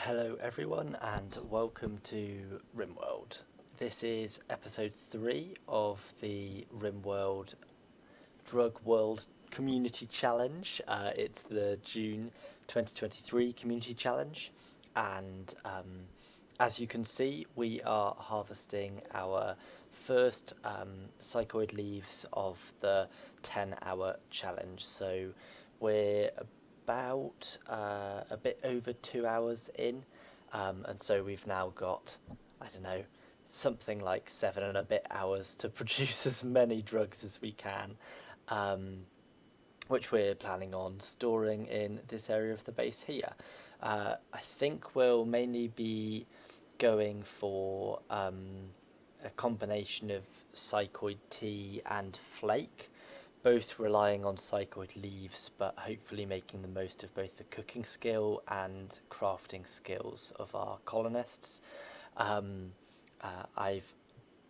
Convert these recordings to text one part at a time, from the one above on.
Hello everyone and welcome to RimWorld. This is episode 3 of the RimWorld Drug World Community Challenge. It's the June 2023 Community Challenge, and as you can see, we are harvesting our first psychoid leaves of the 10-hour challenge. So we're about a bit over 2 hours in, and so we've now got, I don't know, something like 7 and a bit hours to produce as many drugs as we can, um, which we're planning on storing in this area of the base here. I think we'll mainly be going for a combination of psychoid tea and flake, both relying on psychoid leaves, but hopefully making the most of both the cooking skill and crafting skills of our colonists. I've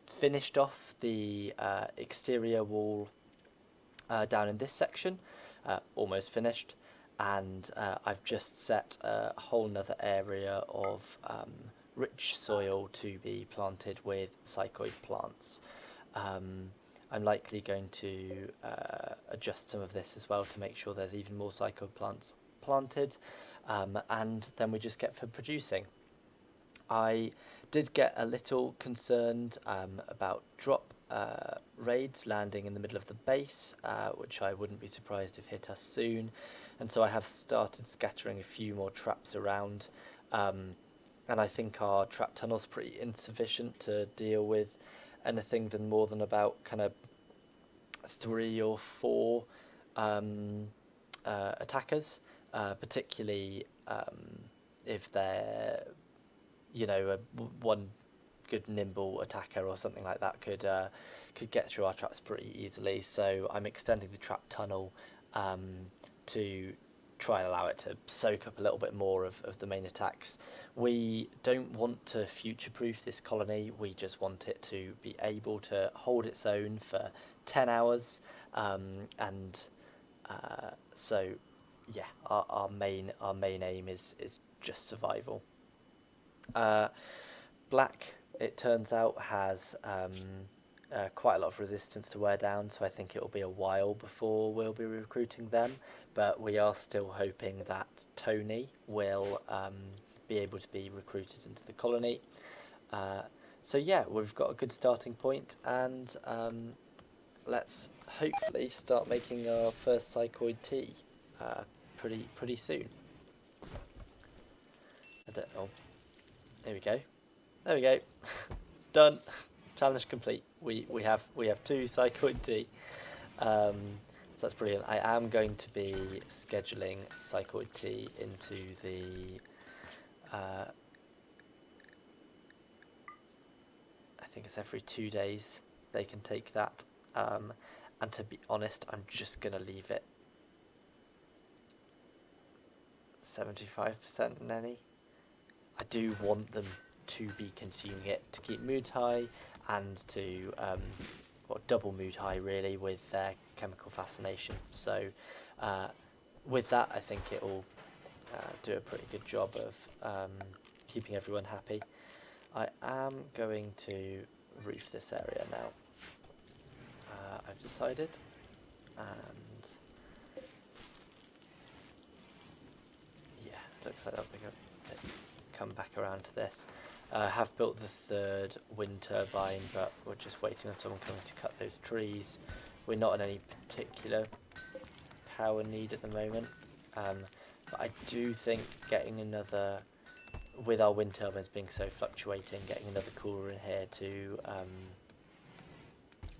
finished off the exterior wall down in this section, almost finished, and I've just set a whole nother area of rich soil to be planted with psychoid plants. I'm likely going to adjust some of this as well to make sure there's even more psychoid plants planted, and then we just get for producing. I did get a little concerned about drop raids landing in the middle of the base, which I wouldn't be surprised if hit us soon, and so I have started scattering a few more traps around, and I think our trap tunnel's pretty insufficient to deal with anything more than about kind of 3 or 4 attackers, particularly if they're one good nimble attacker or something like that could get through our traps pretty easily. So I'm extending the trap tunnel to try and allow it to soak up a little bit more of the main attacks. We don't want to future-proof this colony, we just want it to be able to hold its own for 10 hours, and so yeah, our main aim is just survival. Black, it turns out, has quite a lot of resistance to wear down, so I think it will be a while before we'll be recruiting them, but we are still hoping that Tony will be able to be recruited into the colony. So yeah, we've got a good starting point, and let's hopefully start making our first psychoid tea pretty soon. I don't know. There we go. There we go. Done. Challenge complete. We have 2 psychoid tea. So that's brilliant. I am going to be scheduling psychoid tea into the I think it's every 2 days they can take that. And to be honest, I'm just gonna leave it 75% nanny. I do want them to be consuming it to keep mood high and to double mood high really with their chemical fascination. So with that, I think it will do a pretty good job of keeping everyone happy. I am going to roof this area now. I've decided, and yeah, looks like that'll be good. Come back around to this. I have built the 3rd wind turbine, but we're just waiting on someone coming to cut those trees. We're not in any particular power need at the moment, but I do think getting another, with our wind turbines being so fluctuating, getting another cooler in here to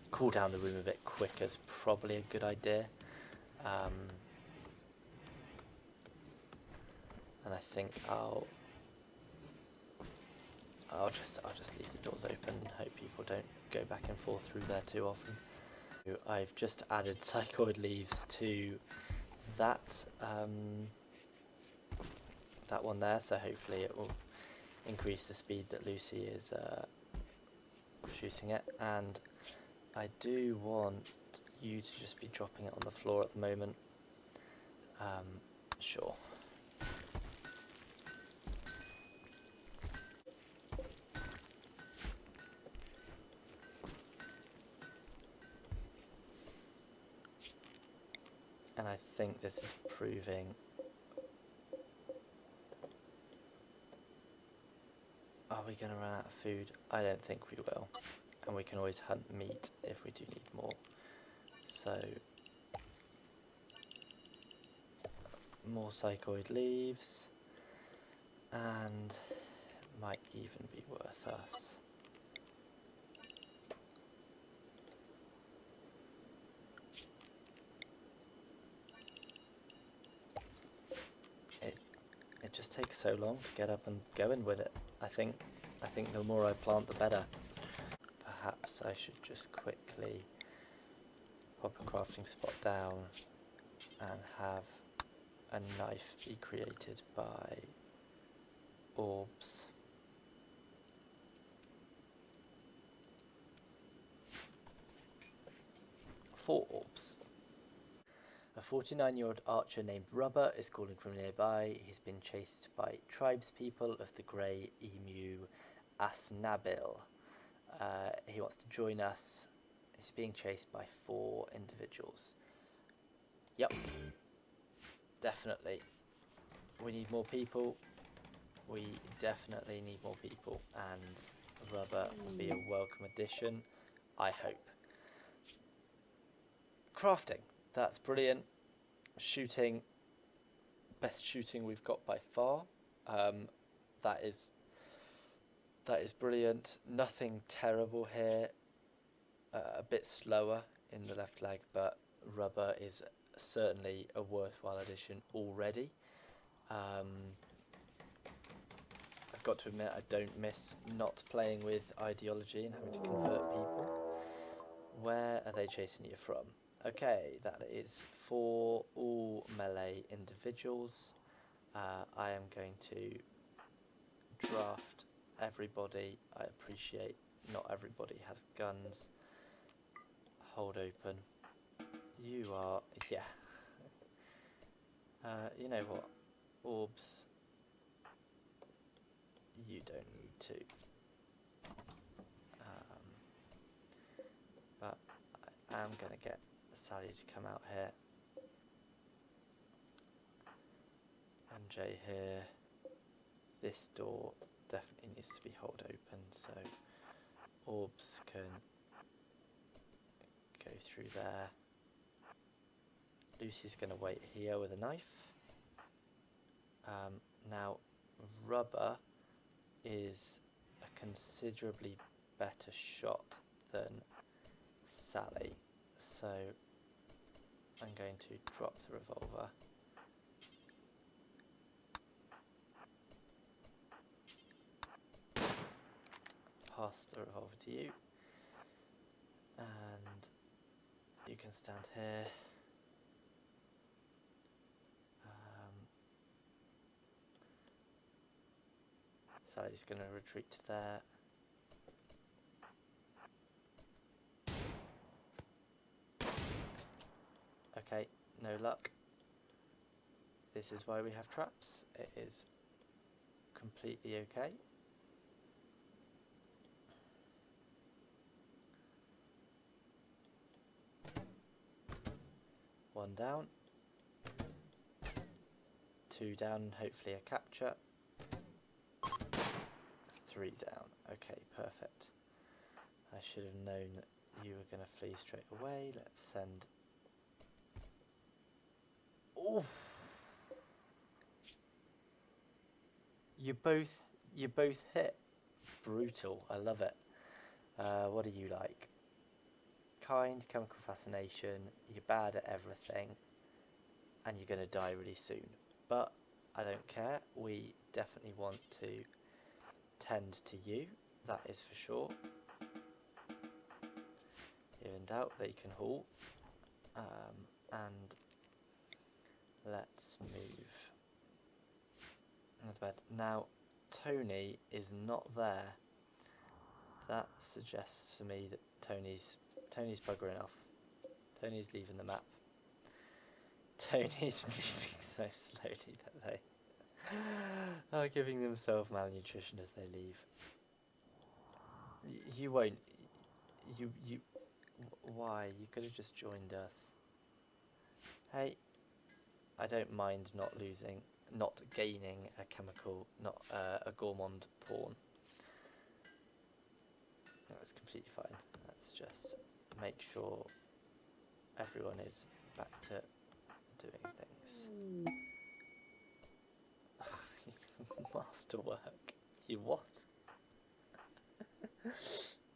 cool down the room a bit quicker is probably a good idea. And I think I'll just leave the doors open and hope people don't go back and forth through there too often. I've just added psychoid leaves to that that one there, so hopefully it will increase the speed that Lucy is shooting it. And I do want you to just be dropping it on the floor at the moment. Sure. And I think this is proving... Are we going to run out of food? I don't think we will. And we can always hunt meat if we do need more. So, more psychoid leaves. And might even be worth us. It just takes so long to get up and going with it. I think the more I plant, the better. Perhaps I should just quickly pop a crafting spot down and have a knife be created by orbs. Four orbs. A 49-year-old archer named Rubber is calling from nearby. He's been chased by tribespeople of the Grey Emu Asnabil. He wants to join us. He's being chased by 4 individuals. Yep. Definitely. We need more people. We definitely need more people. And Rubber will be a welcome addition, I hope. Crafting. That's brilliant. Shooting. Best shooting we've got by far. That is brilliant. Nothing terrible here. A bit slower in the left leg, but Rubber is certainly a worthwhile addition already. I've got to admit, I don't miss not playing with ideology and having to convert people. Where are they chasing you from? Okay, that is for all melee individuals. I am going to draft everybody. I appreciate not everybody has guns. Hold open. You are, yeah. You know what? Orbs. You don't need to. But I am going to get Sally to come out here. MJ here. This door definitely needs to be held open, so orbs can go through there. Lucy's going to wait here with a knife. Now, Rubber is a considerably better shot than Sally, so I'm going to drop the revolver. Pass the revolver to you, and you can stand here. Sally's going to retreat to there. Okay, no luck. This is why we have traps. It is completely okay. One down. 2 down, hopefully a capture. 3 down. Okay, perfect. I should have known that you were going to flee straight away. Let's send... Oh! You both hit. Brutal. I love it. What do you like? Kind, chemical fascination. You're bad at everything, and you're going to die really soon. But I don't care. We definitely want to tend to you. That is for sure. If in doubt, they can haul. And let's move into bed. Now, Tony is not there. That suggests to me that Tony's buggering off. Tony's leaving the map. Tony's moving so slowly that they are giving themselves malnutrition as they leave. You won't. You. Why? You could have just joined us. Hey, I don't mind not gaining a chemical, not a gourmand pawn. That's completely fine. Let's just make sure everyone is back to doing things. Masterwork. You what?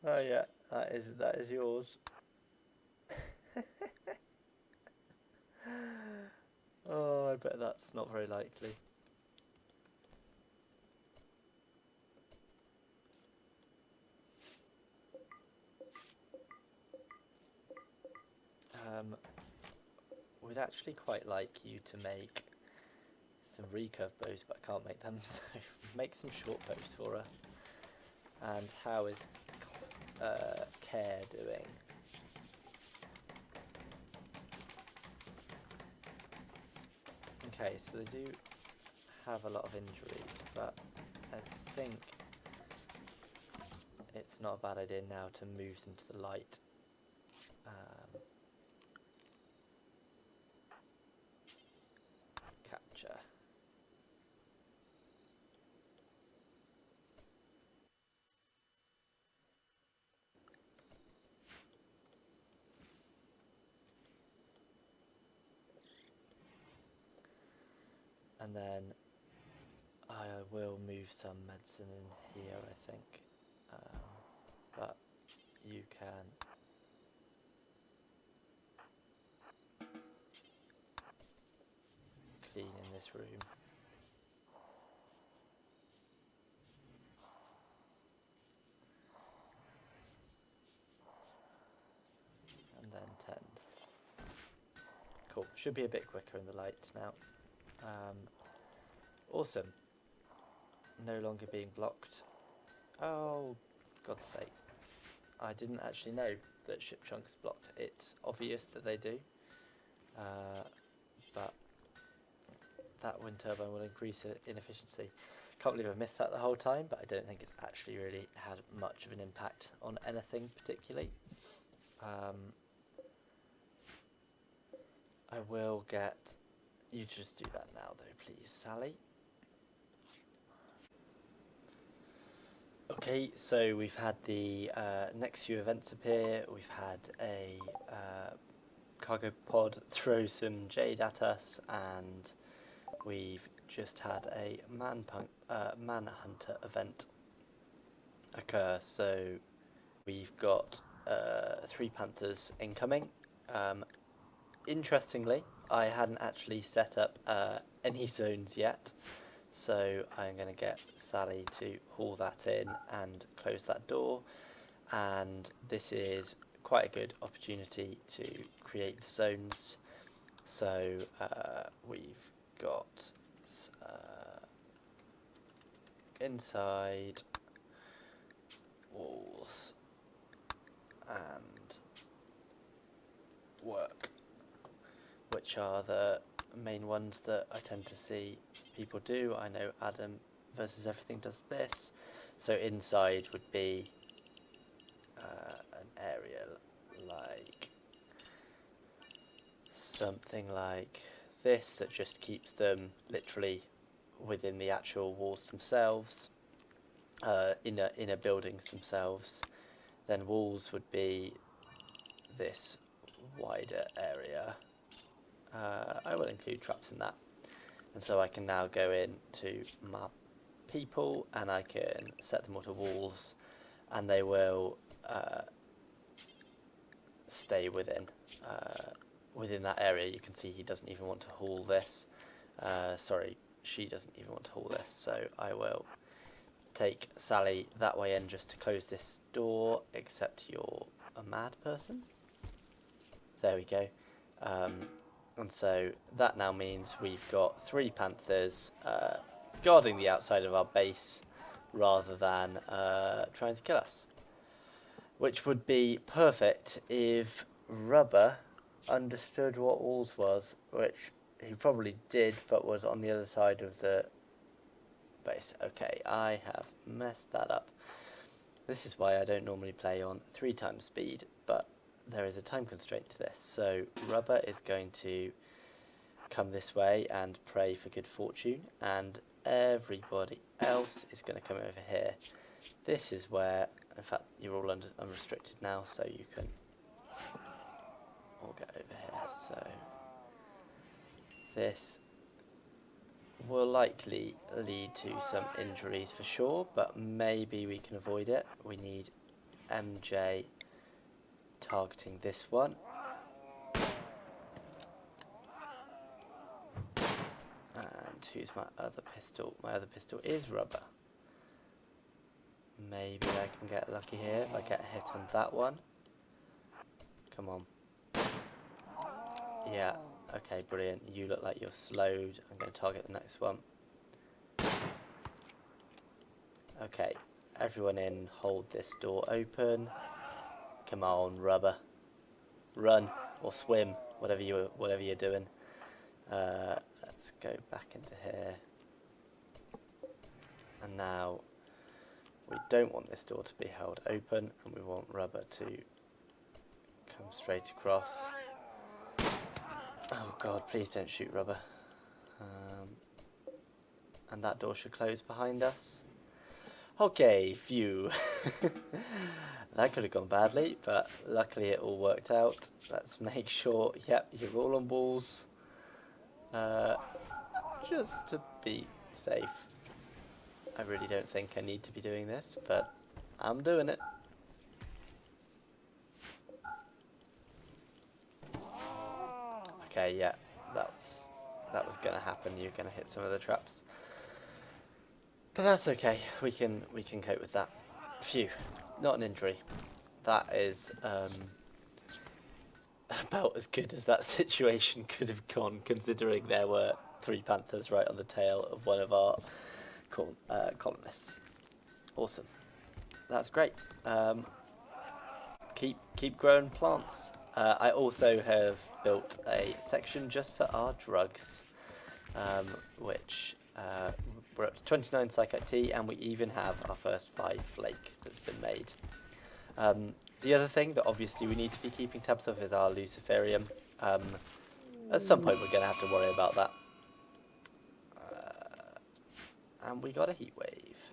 Oh yeah, that is yours. Oh, I bet that's not very likely. We'd actually quite like you to make some recurve bows, but I can't make them, so make some short bows for us. And how is Care doing? Okay, so they do have a lot of injuries, but I think it's not a bad idea now to move them to the light. Capture. And then I will move some medicine in here, I think. But you can clean in this room. And then tend. Cool. Should be a bit quicker in the light now. Awesome. No longer being blocked. Oh, God's sake. I didn't actually know that ship chunks blocked. It's obvious that they do. But that wind turbine will increase it in efficiency. Can't believe I've missed that the whole time, but I don't think it's actually really had much of an impact on anything particularly. I will get you to just do that now though, please, Sally. Okay, so we've had the next few events appear. We've had a cargo pod throw some jade at us, and we've just had a manhunter event occur. So we've got 3 panthers incoming. Interestingly, I hadn't actually set up any zones yet, so I'm going to get Sally to haul that in and close that door, and this is quite a good opportunity to create the zones. So we've got inside, walls, and work, which are the main ones that I tend to see people do. I know Adam versus Everything does this. So inside would be an area like something like this that just keeps them literally within the actual walls themselves, inner buildings themselves. Then walls would be this wider area. I will include traps in that, and so I can now go in to my people and I can set them all to walls, and they will stay within that area. You can see he doesn't even want to haul this. Sorry, she doesn't even want to haul this, so I will take Sally that way in just to close this door, except you're a mad person. There we go. And so that now means we've got 3 panthers guarding the outside of our base rather than trying to kill us. Which would be perfect if Rubber understood what walls was, which he probably did, but was on the other side of the base. Okay, I have messed that up. This is why I don't normally play on 3 times speed, but there is a time constraint to this. So Rubber is going to come this way and pray for good fortune, and everybody else is going to come over here. This is where, in fact, you're all unrestricted now, so you can all get over here. So this will likely lead to some injuries for sure, but maybe we can avoid it. We need MJ targeting this one. And who's my other pistol? My other pistol is rubber. Maybe I can get lucky here if I get a hit on that one. Come on. Yeah, okay, brilliant. You look like you're slowed. I'm going to target the next one. Okay, everyone in, hold this door open. Come on, rubber. Run or swim, whatever you're doing. Let's go back into here. And now we don't want this door to be held open, and we want rubber to come straight across. Oh god, please don't shoot rubber. And that door should close behind us. Okay, phew. That could have gone badly, but luckily it all worked out. Let's make sure, yep, you're all on walls. Just to be safe. I really don't think I need to be doing this, but I'm doing it. Okay, yeah, that was gonna happen. You're gonna hit some of the traps, but that's okay. We can cope with that. Phew, not an injury. That is about as good as that situation could have gone, considering there were 3 panthers right on the tail of one of our colonists. Awesome. That's great. Keep growing plants. I also have built a section just for our drugs, which we're up to 29 psychic tea, and we even have our first 5 flake that's been made. The other thing that obviously we need to be keeping tabs of is our luciferium. At some point we're going to have to worry about that. And we got a heat wave.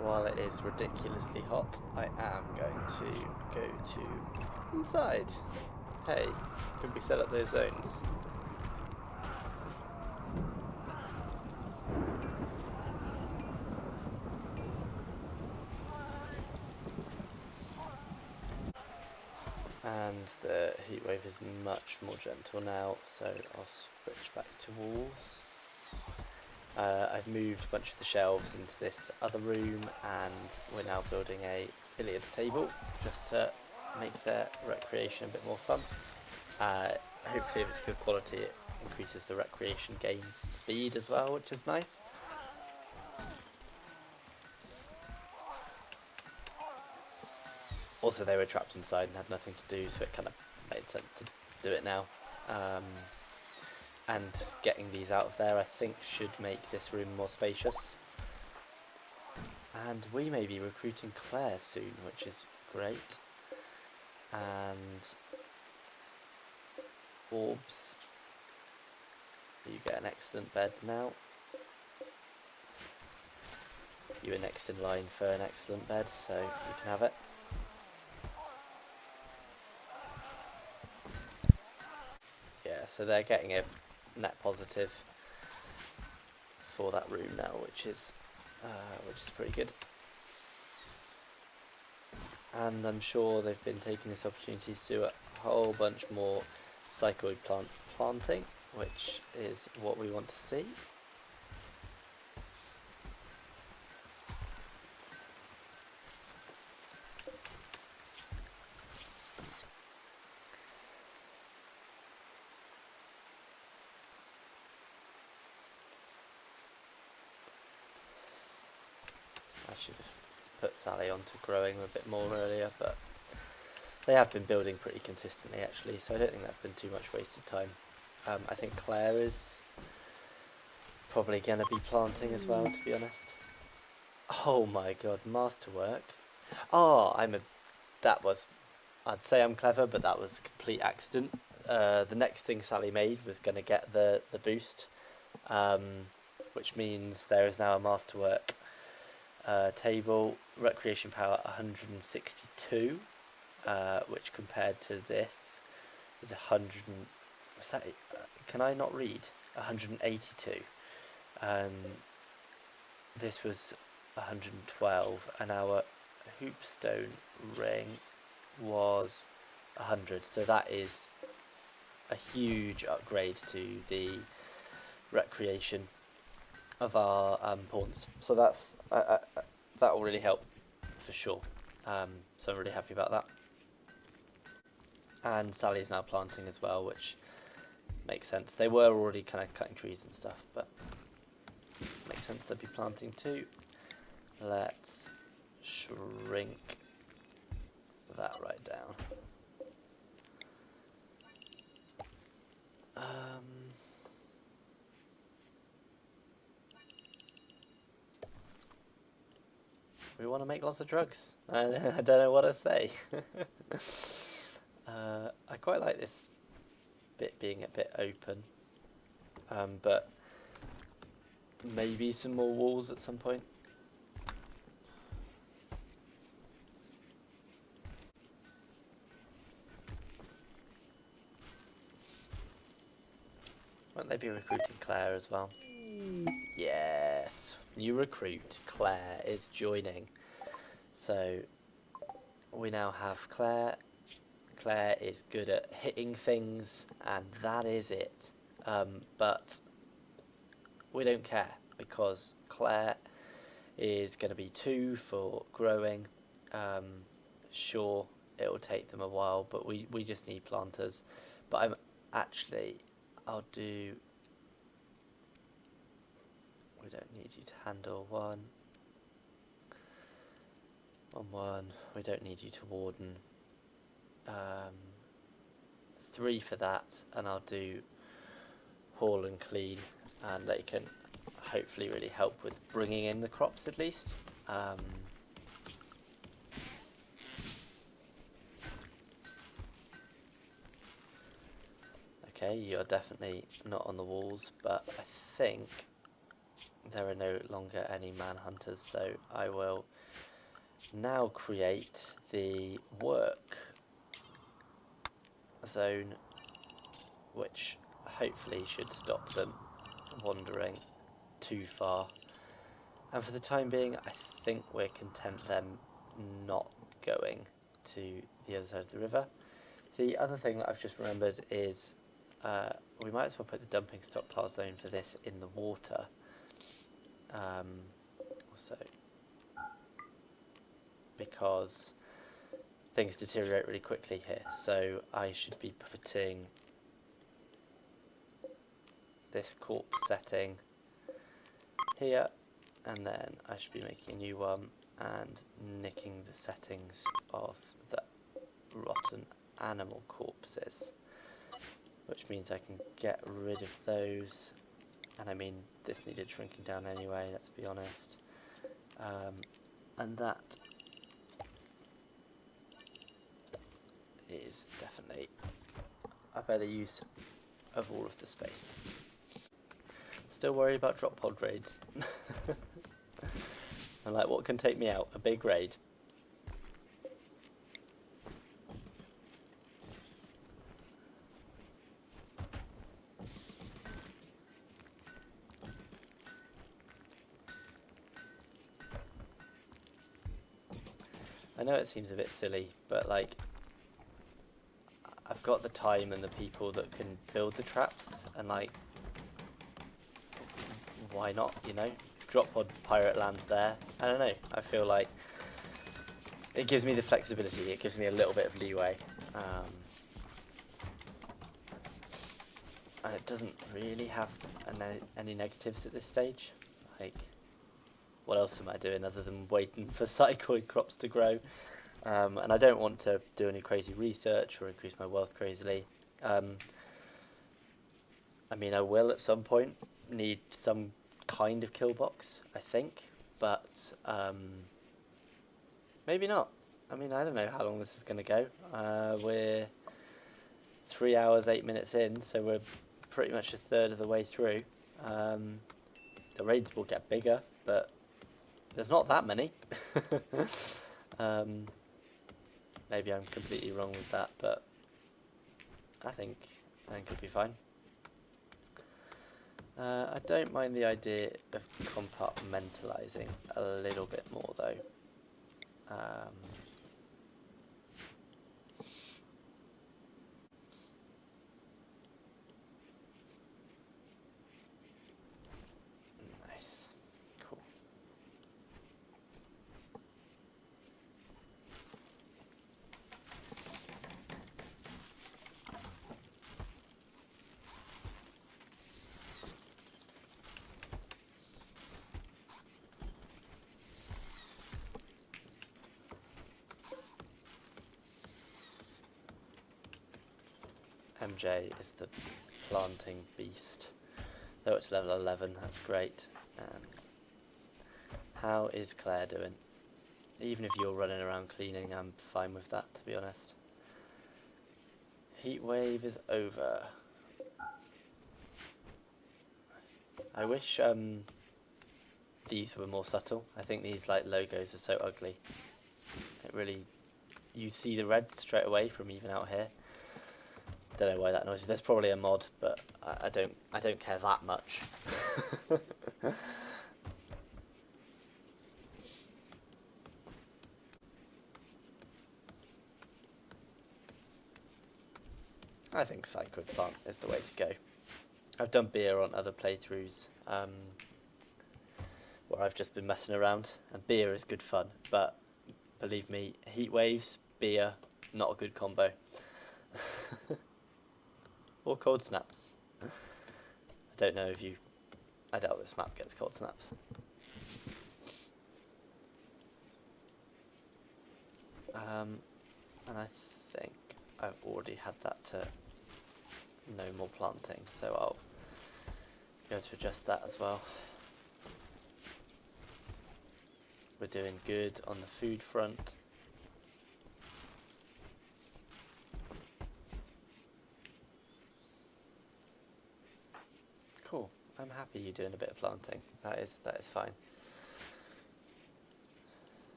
While it is ridiculously hot, I am going to go to inside. Hey, could we set up those zones? And the heatwave is much more gentle now, so I'll switch back to walls. I've moved a bunch of the shelves into this other room, and we're now building a billiards table just to make their recreation a bit more fun. Hopefully if it's good quality it increases the recreation game speed as well, which is nice. Also they were trapped inside and had nothing to do, so it kind of made sense to do it now. And getting these out of there I think should make this room more spacious. And we may be recruiting Claire soon, which is great. And Orbs, you get an excellent bed now. You were next in line for an excellent bed, so you can have it. Yeah, so they're getting a net positive for that room now, which is pretty good. And I'm sure they've been taking this opportunity to do a whole bunch more psychoid planting, which is what we want to see. I should have put Sally on to growing a bit more earlier, but they have been building pretty consistently actually, so I don't think that's been too much wasted time. I think Claire is probably going to be planting as well, to be honest. Oh my god, masterwork. Oh, that was, I'd say I'm clever, but that was a complete accident. The next thing Sally made was going to get the boost, which means there is now a masterwork table, recreation power 162, which compared to this is 100. What's that? Can I not read? 182. This was 112, and our hoopstone ring was 100. So that is a huge upgrade to the recreation of our pawns. So that's that will really help for sure. So I'm really happy about that. And Sally's now planting as well, which makes sense. They were already kind of cutting trees and stuff, but makes sense they'd be planting too. Let's shrink that right down. We want to make lots of drugs. I don't know what to say. I quite like this bit being a bit open, but maybe some more walls at some point. Won't they be recruiting Claire as well? Yes, new recruit Claire is joining. So we now have Claire. Claire is good at hitting things, and that is it. But we don't care, because Claire is going to be 2 for growing. Sure, it will take them a while, but we just need planters. But I'll do... We don't need you to handle 1. 1. We don't need you to warden. 3 for that, and I'll do haul and clean, and they can hopefully really help with bringing in the crops at least. Okay, you're definitely not on the walls, but I think there are no longer any manhunters, so I will now create the work zone, which hopefully should stop them wandering too far. And for the time being, I think we're content them not going to the other side of the river. The other thing that I've just remembered is we might as well put the dumping stockpile zone for this in the water. Also, because things deteriorate really quickly here, so I should be putting this corpse setting here, and then I should be making a new one and nicking the settings of the rotten animal corpses, which means I can get rid of those. And I mean, this needed shrinking down anyway, let's be honest. And that is definitely a better use of all of the space. Still worried about drop pod raids. I'm like, what can take me out? A big raid. I know it seems a bit silly, but like, I've got the time and the people that can build the traps, and like, why not, you know? Drop pod pirate lands there. I don't know, I feel like it gives me the flexibility, it gives me a little bit of leeway. And it doesn't really have any negatives at this stage. Like, what else am I doing other than waiting for psychoid crops to grow? And I don't want to do any crazy research or increase my wealth crazily. I mean, I will at some point need some kind of kill box, I think, but maybe not. I mean, I don't know how long this is going to go. We're 3 hours, 8 minutes in, so we're pretty much a third of the way through. Um, the raids will get bigger, but there's not that many. um, maybe I'm completely wrong with that, but I think it'll be fine. I don't mind the idea of compartmentalising a little bit more, though. Nice. Cool. MJ is the planting beast. Though it's level 11, that's great. And how is Claire doing? Even if you're running around cleaning, I'm fine with that, to be honest. Heat wave is over. I wish these were more subtle. I think these like logos are so ugly. It really, you see the red straight away from even out here. Don't know why that annoys you. There's probably a mod, but I don't care that much. I think Cyclid Plant is the way to go. I've done beer on other playthroughs where I've just been messing around, and beer is good fun, but believe me, heat waves, beer, not a good combo. Or cold snaps. I don't know if you... I doubt this map gets cold snaps. And I think I've already had that to no more planting, so I'll be able to adjust that as well. We're doing good on the food front. Cool. I'm happy you're doing a bit of planting. That is fine.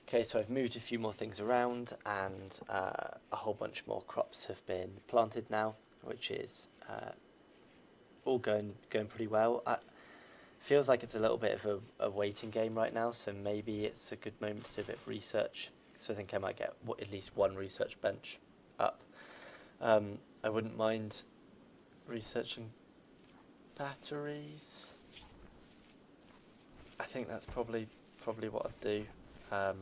Okay, so I've moved a few more things around, and a whole bunch more crops have been planted now, which is all going pretty well. Feels like it's a little bit of a waiting game right now, so maybe it's a good moment to do a bit of research. So I think I might get at least one research bench up. I wouldn't mind researching batteries. I think that's probably what I'd do. I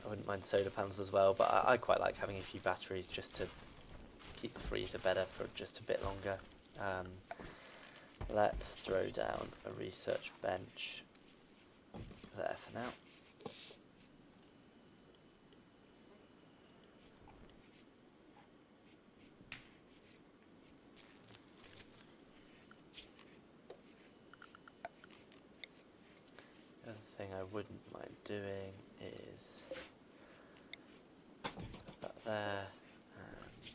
wouldn't mind solar panels as well, but I quite like having a few batteries just to keep the freezer better for just a bit longer. Let's throw down a research bench there for now. The other thing I wouldn't mind doing is put that there, and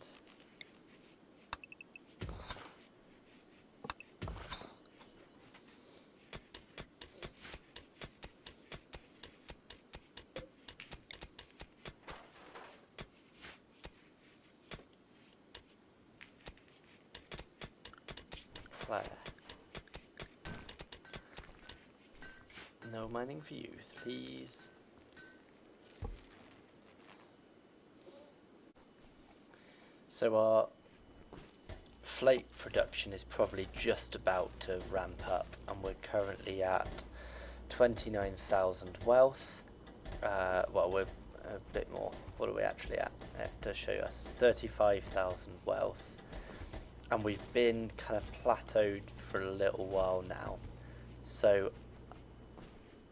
Claire. No mining for youth, please. So our Flake production is probably just about to ramp up, and we're currently at 29,000 wealth. Well, we're a bit more. What are we actually at? It does show us 35,000 wealth, and we've been kind of plateaued for a little while now. So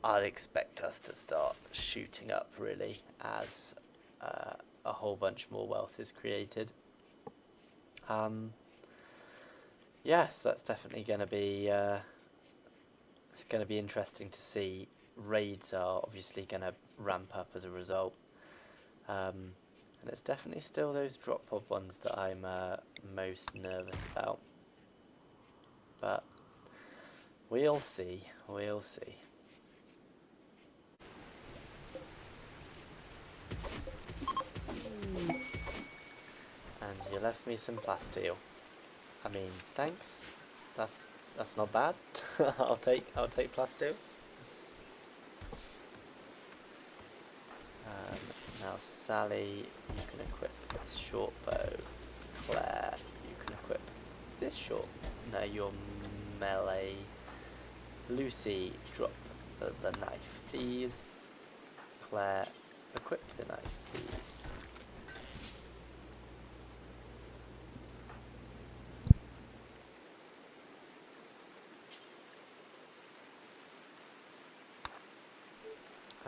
I'd expect us to start shooting up really as a whole bunch more wealth is created. Yes, that's definitely going to be it's going to be interesting to see raids are obviously going to ramp up as a result. And it's definitely still those drop pod ones that I'm most nervous about. But we'll see, we'll see. And you left me some plasteel. I mean, thanks. That's not bad. I'll take plasteel. Now Sally, you can equip this short bow. Claire, you can equip this short. No, your melee. Lucy, drop the knife, please. Claire, equip the knife, please.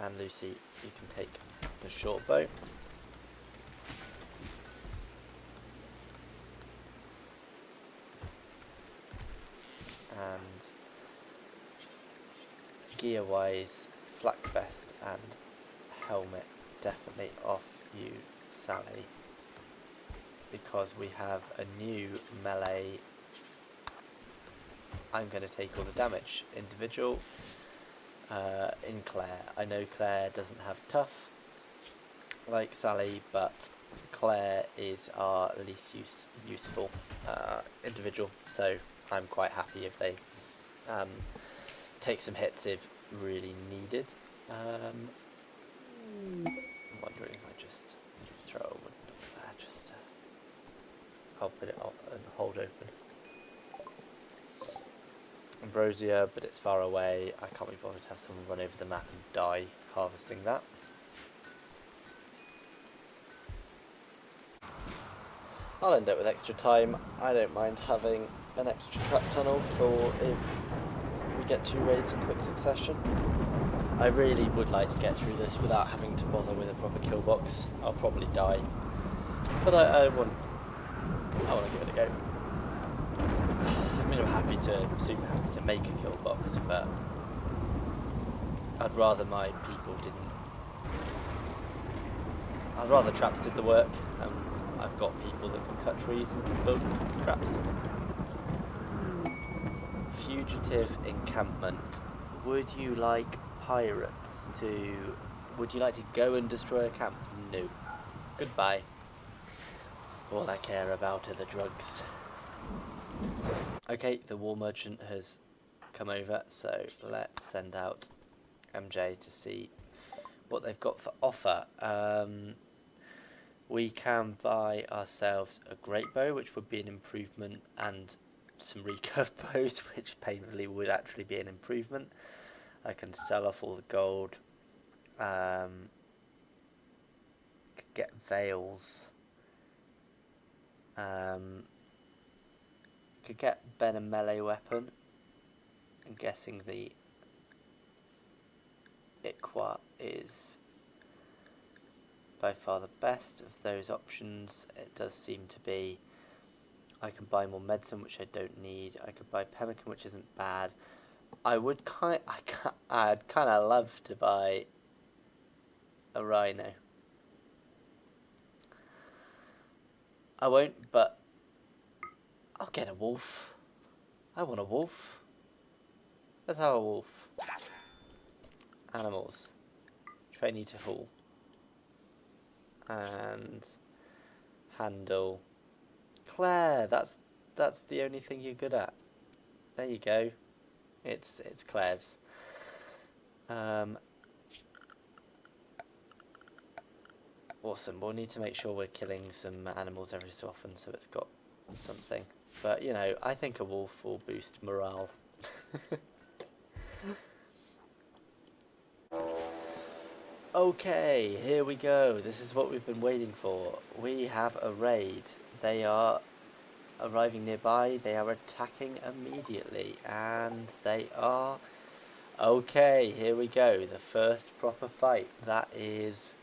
And Lucy, you can take the short bow. And gear wise, flak vest and helmet definitely off you, Sally, because we have a new melee. I'm going to take all the damage. Individual in Claire. I know Claire doesn't have tough like Sally, but Claire is our least useful individual, so I'm quite happy if they take some hits if really needed. I'm wondering if I just throw a wooden there, just I'll put it on and hold open. Ambrosia, but it's far away. I can't be bothered to have someone run over the map and die harvesting that. I'll end up with extra time. I don't mind having an extra trap tunnel for if we get 2 raids in quick succession. I really would like to get through this without having to bother with a proper kill box. I'll probably die, but I want to give it a go. I mean, I'm super happy to make a kill box, but I'd rather my people didn't. I'd rather traps did the work. I've got people that can cut trees and build traps. Fugitive encampment. Would you like pirates to... Would you like to go and destroy a camp? No. Goodbye. All I care about are the drugs. Okay, the war merchant has come over, so let's send out MJ to see what they've got for offer. We can buy ourselves a great bow, which would be an improvement, and some recurve bows, which painfully would actually be an improvement. I can sell off all the gold. Could get veils. Could get Ben a melee weapon. I'm guessing the Iqua is by far the best of those options. It does seem to be. I can buy more medicine, which I don't need. I could buy pemmican, which isn't bad. I'd kind of love to buy a rhino. I won't, but I'll get a wolf. I want a wolf. Let's have a wolf. Animals, which I need to haul. And handle. Claire, that's the only thing you're good at. There you go. It's Claire's. Awesome. We'll need to make sure we're killing some animals every so often, so it's got something. But you know, I think a wolf will boost morale. Okay, here we go. This is what we've been waiting for. We have a raid. They are arriving nearby. They are attacking immediately. And they are... Okay, here we go. The first proper fight. That is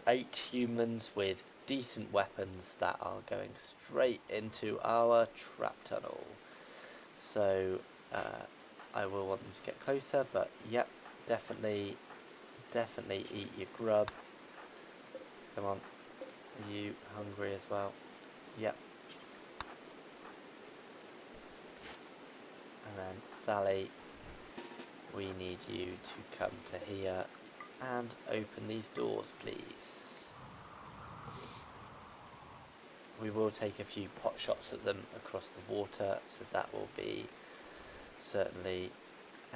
8 humans with decent weapons that are going straight into our trap tunnel. So, I will want them to get closer, but yep, Definitely eat your grub. Come on. Are you hungry as well? Yep. And then Sally, we need you to come to here and open these doors, please. We will take a few pot shots at them across the water, so that will be certainly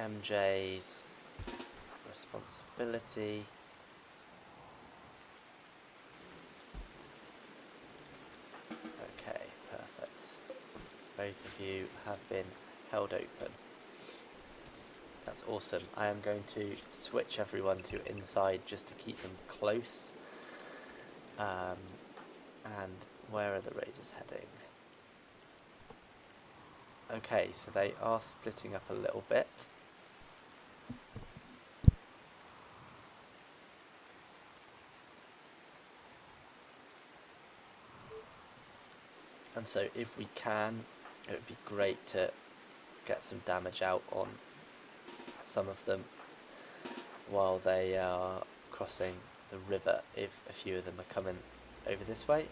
MJ's responsibility. Okay, perfect. Both of you have been held open. That's awesome. I am going to switch everyone to inside just to keep them close. And where are the raiders heading? Okay, so they are splitting up a little bit. And so if we can, it would be great to get some damage out on some of them while they are crossing the river, if a few of them are coming over this way.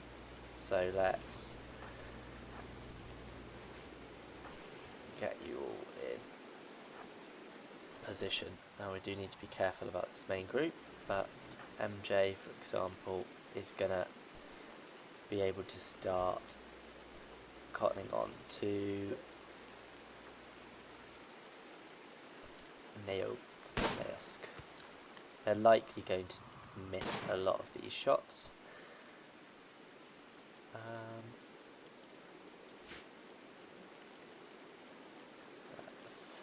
So let's get you all in position. Now we do need to be careful about this main group, but MJ, for example, is gonna be able to start cottoning on to Neosk. They're likely going to miss a lot of these shots. That's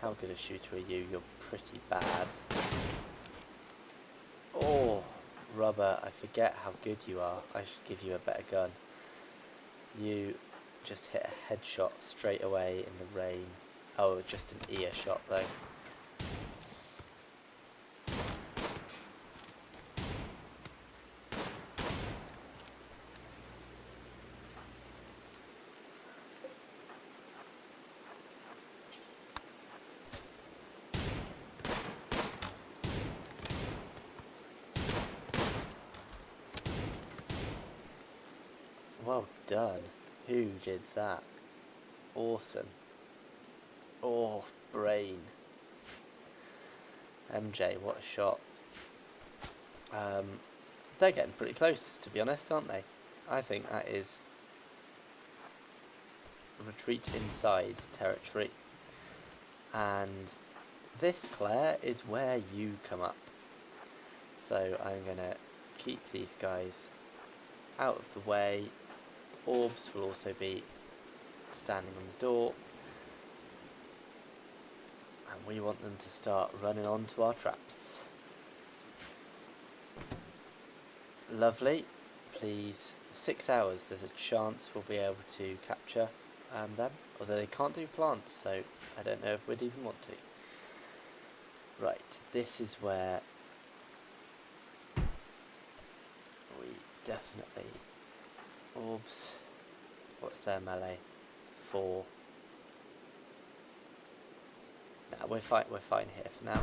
how good a shooter are you? You're pretty bad. Oh, rubber, I forget how good you are. I should give you a better gun. You just hit a headshot straight away in the rain. Oh, just an ear shot though. Well done. Who did that? Awesome. Oh, brain. MJ, what a shot. They're getting pretty close, to be honest, aren't they? I think that is retreat inside territory. And this, Claire, is where you come up. So I'm going to keep these guys out of the way. Orbs will also be standing on the door. And we want them to start running onto our traps. Lovely. Please, 6 hours. There's a chance we'll be able to capture them. Although they can't do plants, so I don't know if we'd even want to. Right, this is where we definitely... Orbs. What's their melee? 4. Nah, we're fine here for now.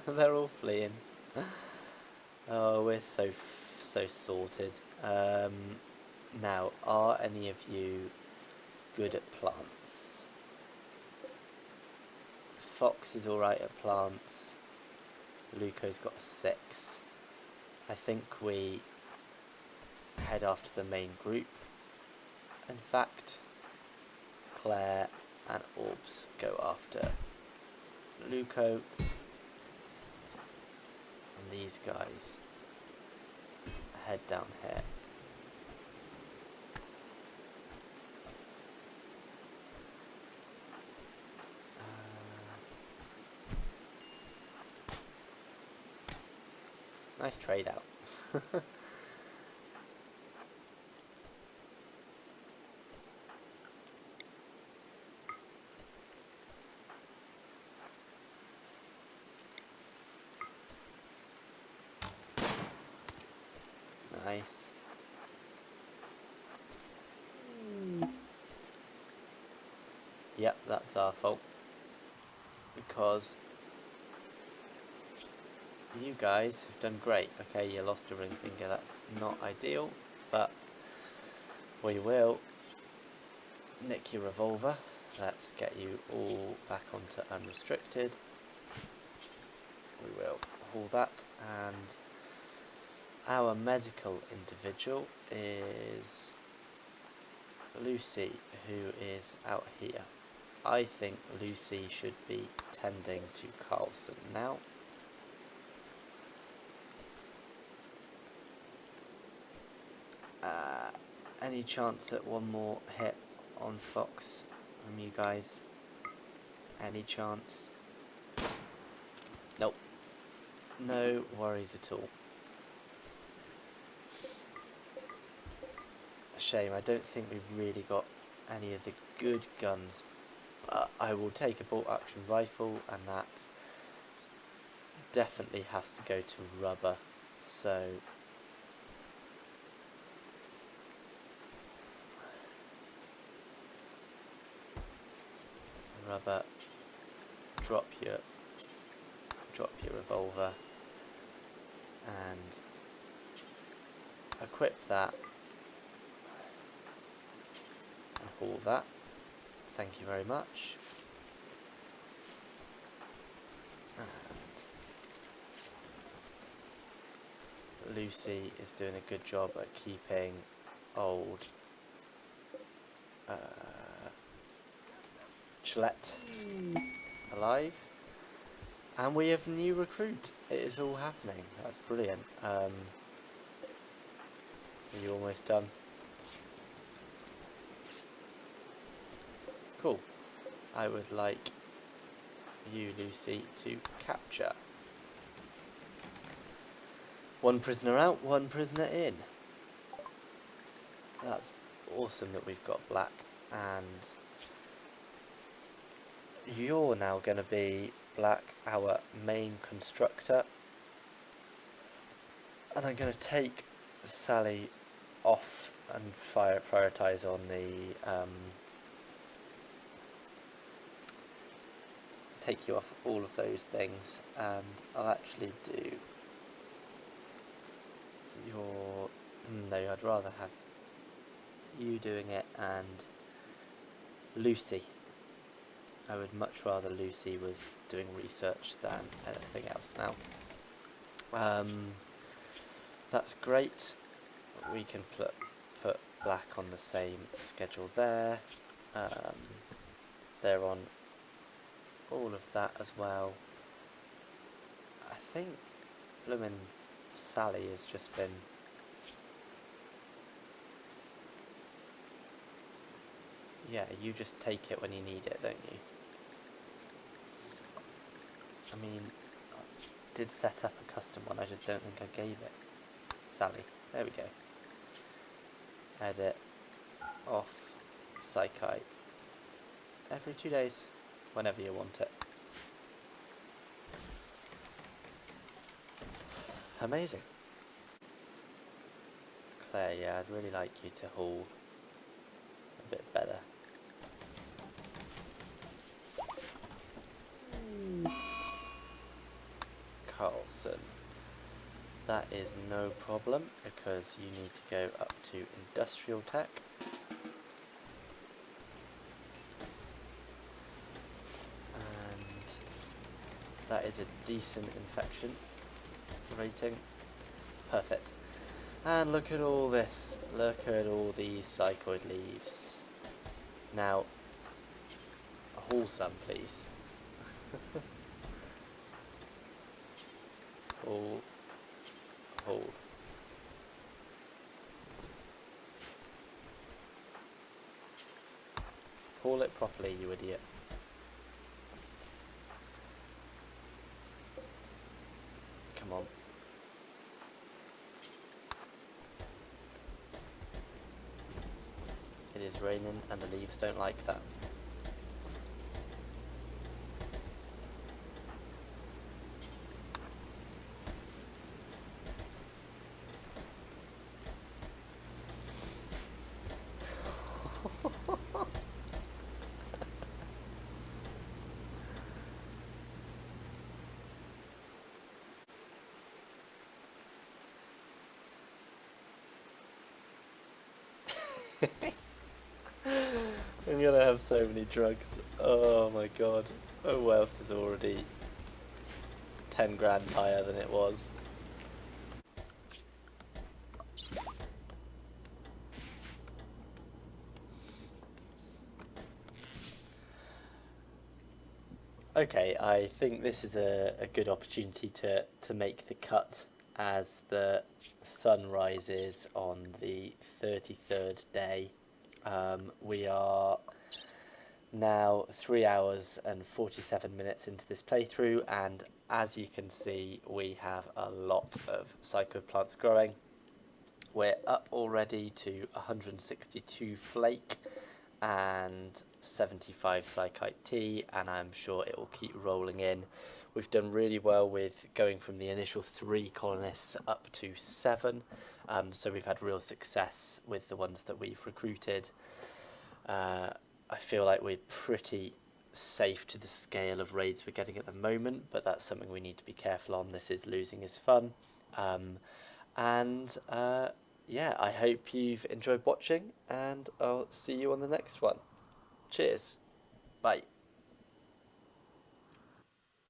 They're all fleeing. Oh, we're so sorted. Now, are any of you good at plants? Fox is alright at plants. Luco's got a 6. I think we head after the main group. In fact, Claire and Orbs go after Luco. And these guys head down here. Nice trade out. Yep, that's our fault. Because you guys have done great. Okay, you lost a ring finger, that's not ideal, but we will nick your revolver. Let's get you all back onto unrestricted. We will haul that, and our medical individual is Lucy, who is out here. I think Lucy should be tending to Carlson now. Any chance at one more hit on Fox from you guys? Any chance? Nope. No worries at all. A shame, I don't think we've really got any of the good guns, but I will take a bolt action rifle, and that definitely has to go to rubber, so rubber, drop your revolver and equip that and haul that. Thank you very much. And Lucy is doing a good job at keeping old Gillette alive. And we have a new recruit. It is all happening. That's brilliant. Are you almost done? Cool. I would like you, Lucy, to capture. One prisoner out, one prisoner in. That's awesome that we've got black, and you're now going to be black, our main constructor, and I'm going to take Sally off and prioritise on the take you off all of those things, and I'll actually do your no, I'd rather have you doing it and Lucy. I would much rather Lucy was doing research than anything else now. That's great. We can put black on the same schedule there. They're on all of that as well. I think bloomin' Sally has just been you just take it when you need it, don't you? I mean, I did set up a custom one, I just don't think I gave it. Sally, there we go. Edit, off, psychite. Every 2 days, whenever you want it. Amazing. Claire, yeah, I'd really like you to haul a bit better. Carlson. That is no problem, because you need to go up to industrial tech. And that is a decent infection rating. Perfect. And look at all this. Look at all these psychoid leaves. Now, haul some, please. Haul. Haul. Haul it properly, you idiot. Come on. It is raining and the leaves don't like that. I'm gonna have so many drugs. Oh my god. My wealth is already 10 grand higher than it was. Okay, I think this is a good opportunity to make the cut as the sun rises on the 33rd day. We are now 3 hours and 47 minutes into this playthrough, and as you can see, we have a lot of psychoplants growing. We're up already to 162 flake and 75 psychite tea, and I'm sure it will keep rolling in. We've done really well with going from the initial 3 colonists up to 7, so we've had real success with the ones that we've recruited. I feel like we're pretty safe to the scale of raids we're getting at the moment, but that's something we need to be careful on. This is losing is fun. And yeah, I hope you've enjoyed watching, and I'll see you on the next one. Cheers. Bye.